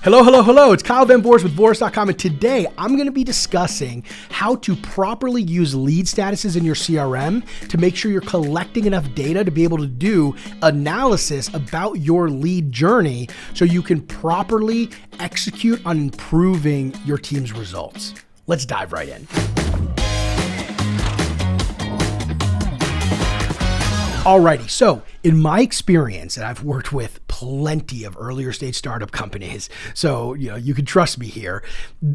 Hello, hello, hello. It's Kyle Van Boris with Boris.com, and today I'm going to be discussing how to properly use lead statuses in your CRM to make sure you're collecting enough data to be able to do analysis about your lead journey so you can properly execute on improving your team's results. Let's dive right in. Alrighty, so in my experience, and I've worked with plenty of earlier stage startup companies, so you can trust me here.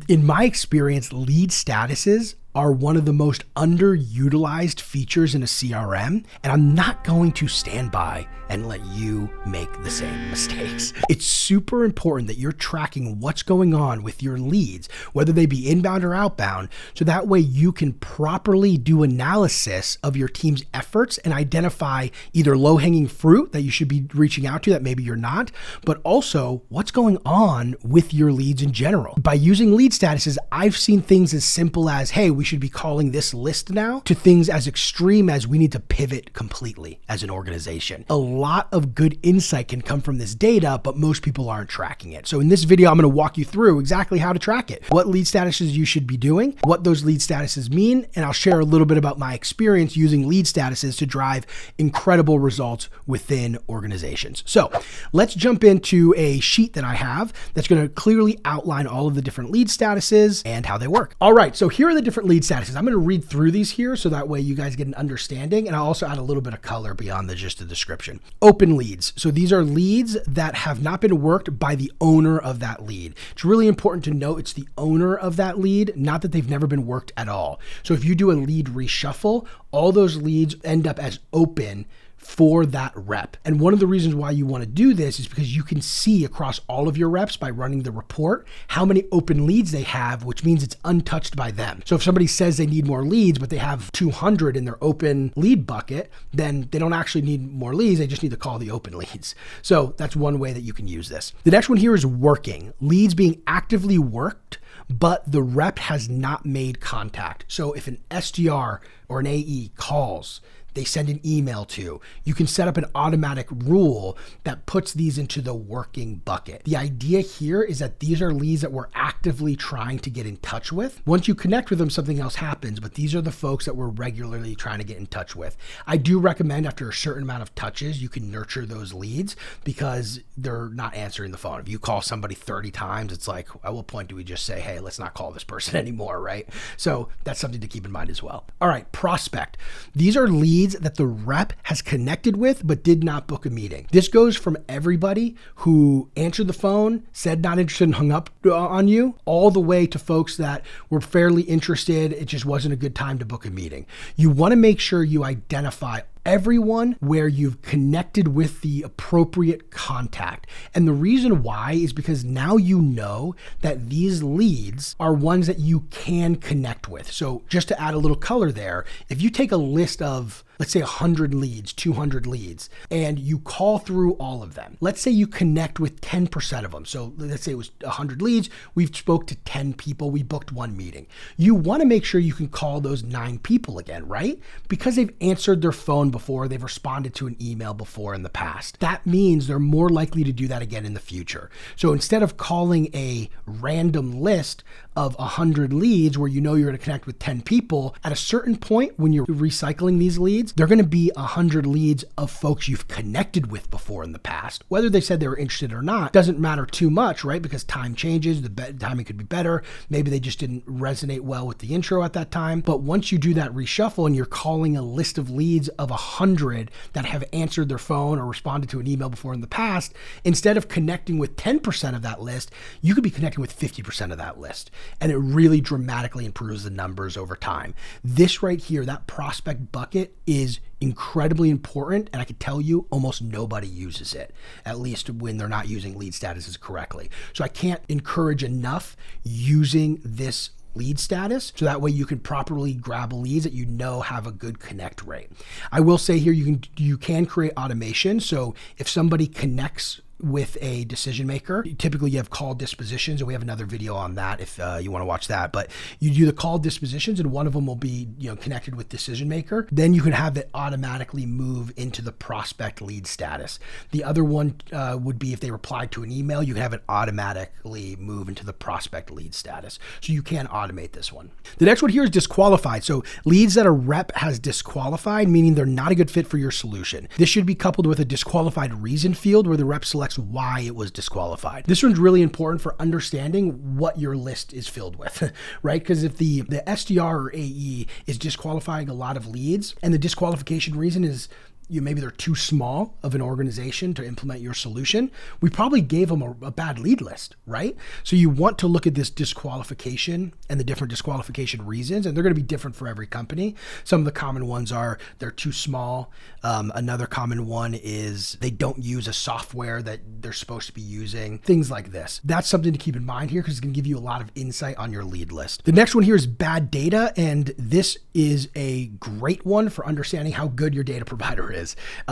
In my experience, lead statuses are one of the most underutilized features in a CRM, and I'm not going to stand by and let you make the same mistakes. It's super important that you're tracking what's going on with your leads, whether they be inbound or outbound, so that way you can properly do analysis of your team's efforts and identify either low-hanging fruit that you should be reaching out to that maybe you're not, but also what's going on with your leads in general. By using lead statuses, I've seen things as simple as, hey, we should be calling this list now, to things as extreme as we need to pivot completely as an organization. A lot of good insight can come from this data, but most people aren't tracking it. So in this video, I'm going to walk you through exactly how to track it, what lead statuses you should be doing, what those lead statuses mean, and I'll share a little bit about my experience using lead statuses to drive incredible results within organizations. So let's jump into a sheet that I have that's going to clearly outline all of the different lead statuses and how they work. All right, so here are the different lead statuses. I'm going to read through these here so that way you guys get an understanding, and I'll also add a little bit of color beyond just the description. Open leads. So these are leads that have not been worked by the owner of that lead. It's really important to note it's the owner of that lead, not that they've never been worked at all. So if you do a lead reshuffle, all those leads end up as open for that rep. And one of the reasons why you want to do this is because you can see across all of your reps by running the report how many open leads they have, which means it's untouched by them. So if somebody says they need more leads, but they have 200 in their open lead bucket, then they don't actually need more leads. They just need to call the open leads. So that's one way that you can use this. The next one here is working. Leads being actively worked, but the rep has not made contact. So if an SDR or an AE calls, they send an email to, you can set up an automatic rule that puts these into the working bucket. The idea here is that these are leads that we're actively trying to get in touch with. Once you connect with them, something else happens, but these are the folks that we're regularly trying to get in touch with. I do recommend after a certain amount of touches, you can nurture those leads because they're not answering the phone. If you call somebody 30 times, it's like, at what point do we just say, hey, let's not call this person anymore, right? So that's something to keep in mind as well. All right, prospect. These are leads that the rep has connected with but did not book a meeting. This goes from everybody who answered the phone, said not interested and hung up on you, all the way to folks that were fairly interested. It just wasn't a good time to book a meeting. You want to make sure you identify everyone where you've connected with the appropriate contact. And the reason why is because now you know that these leads are ones that you can connect with. So just to add a little color there, if you take a list of, let's say 100 leads, 200 leads, and you call through all of them, let's say you connect with 10% of them. So let's say it was 100 leads, we've spoke to 10 people, we booked one meeting. You want to make sure you can call those 9 people again, right? Because they've answered their phone before, they've responded to an email before in the past. That means they're more likely to do that again in the future. So instead of calling a random list of 100 leads where you know you're going to connect with 10 people, at a certain point when you're recycling these leads, they're going to be 100 leads of folks you've connected with before in the past. Whether they said they were interested or not doesn't matter too much, right? Because time changes, the timing could be better. Maybe they just didn't resonate well with the intro at that time. But once you do that reshuffle and you're calling a list of leads of 100 that have answered their phone or responded to an email before in the past, instead of connecting with 10% of that list, you could be connecting with 50% of that list. And it really dramatically improves the numbers over time. This right here, that prospect bucket, is incredibly important, and I can tell you almost nobody uses it, at least when they're not using lead statuses correctly. So I can't encourage enough using this lead status so that way you can properly grab leads that you know have a good connect rate. I will say here you can create automation. So if somebody connects with a decision maker. Typically you have call dispositions, and we have another video on that if you want to watch that, but you do the call dispositions and one of them will be connected with decision maker. Then you can have it automatically move into the prospect lead status. The other one would be if they replied to an email, you can have it automatically move into the prospect lead status. So you can automate this one. The next one here is disqualified. So leads that a rep has disqualified, meaning they're not a good fit for your solution. This should be coupled with a disqualified reason field where the rep selects why it was disqualified. This one's really important for understanding what your list is filled with, right? Because if the SDR or AE is disqualifying a lot of leads and the disqualification reason is maybe they're too small of an organization to implement your solution, we probably gave them a bad lead list, right? So you want to look at this disqualification and the different disqualification reasons, and they're going to be different for every company. Some of the common ones are they're too small. Another common one is they don't use a software that they're supposed to be using, things like this. That's something to keep in mind here because it's going to give you a lot of insight on your lead list. The next one here is bad data, and this is a great one for understanding how good your data provider is.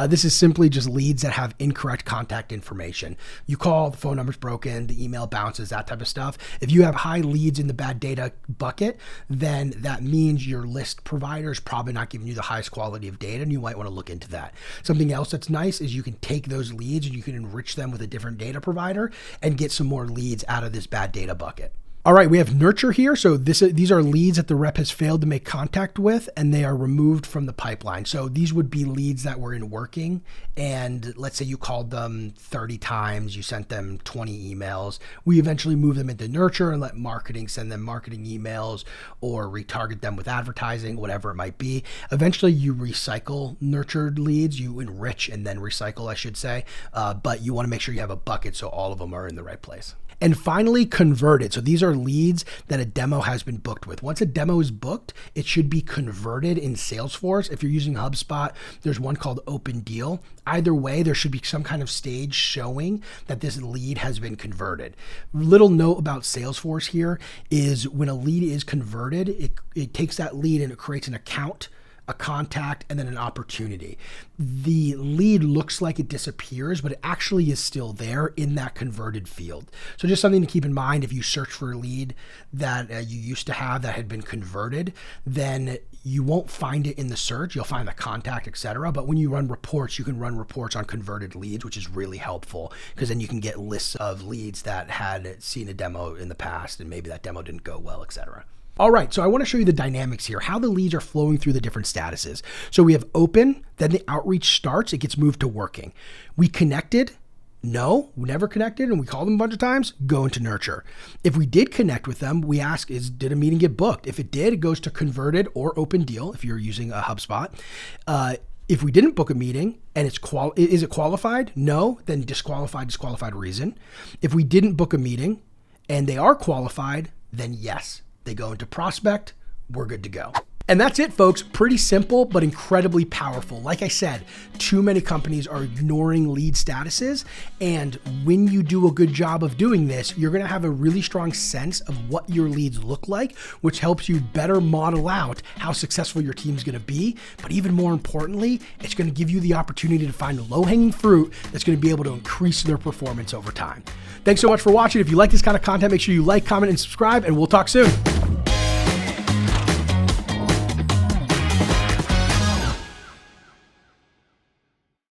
This is simply just leads that have incorrect contact information. You call, the phone number's broken, the email bounces, that type of stuff. If you have high leads in the bad data bucket, then that means your list provider is probably not giving you the highest quality of data, and you might want to look into that. Something else that's nice is you can take those leads and you can enrich them with a different data provider and get some more leads out of this bad data bucket. All right, we have nurture here. So these are leads that the rep has failed to make contact with, and they are removed from the pipeline. So these would be leads that were in working, and let's say you called them 30 times, you sent them 20 emails. We eventually move them into nurture and let marketing send them marketing emails or retarget them with advertising, whatever it might be. Eventually you recycle nurtured leads, you enrich and then recycle, I should say, but you want to make sure you have a bucket so all of them are in the right place. And finally, converted. So these are leads that a demo has been booked with. Once a demo is booked, it should be converted in Salesforce. If you're using HubSpot, there's one called Open Deal. Either way, there should be some kind of stage showing that this lead has been converted. Little note about Salesforce here is when a lead is converted, it takes that lead and it creates an account, a contact, and then an opportunity. The lead looks like it disappears, but it actually is still there in that converted field. So just something to keep in mind if you search for a lead that you used to have that had been converted, then you won't find it in the search. You'll find the contact, etc. But when you run reports, you can run reports on converted leads, which is really helpful because then you can get lists of leads that had seen a demo in the past and maybe that demo didn't go well, etc. All right, so I want to show you the dynamics here, how the leads are flowing through the different statuses. So we have open, then the outreach starts, it gets moved to working. We connected, no, we never connected, and we called them a bunch of times, go into nurture. If we did connect with them, we ask, did a meeting get booked? If it did, it goes to converted or open deal if you're using a HubSpot. If we didn't book a meeting and is it qualified? No, then disqualified reason. If we didn't book a meeting and they are qualified, then yes. They go into prospect, we're good to go. And that's it, folks. Pretty simple, but incredibly powerful. Like I said, too many companies are ignoring lead statuses. And when you do a good job of doing this, you're going to have a really strong sense of what your leads look like, which helps you better model out how successful your team's going to be. But even more importantly, it's going to give you the opportunity to find low-hanging fruit that's going to be able to increase their performance over time. Thanks so much for watching. If you like this kind of content, make sure you like, comment, and subscribe, and we'll talk soon.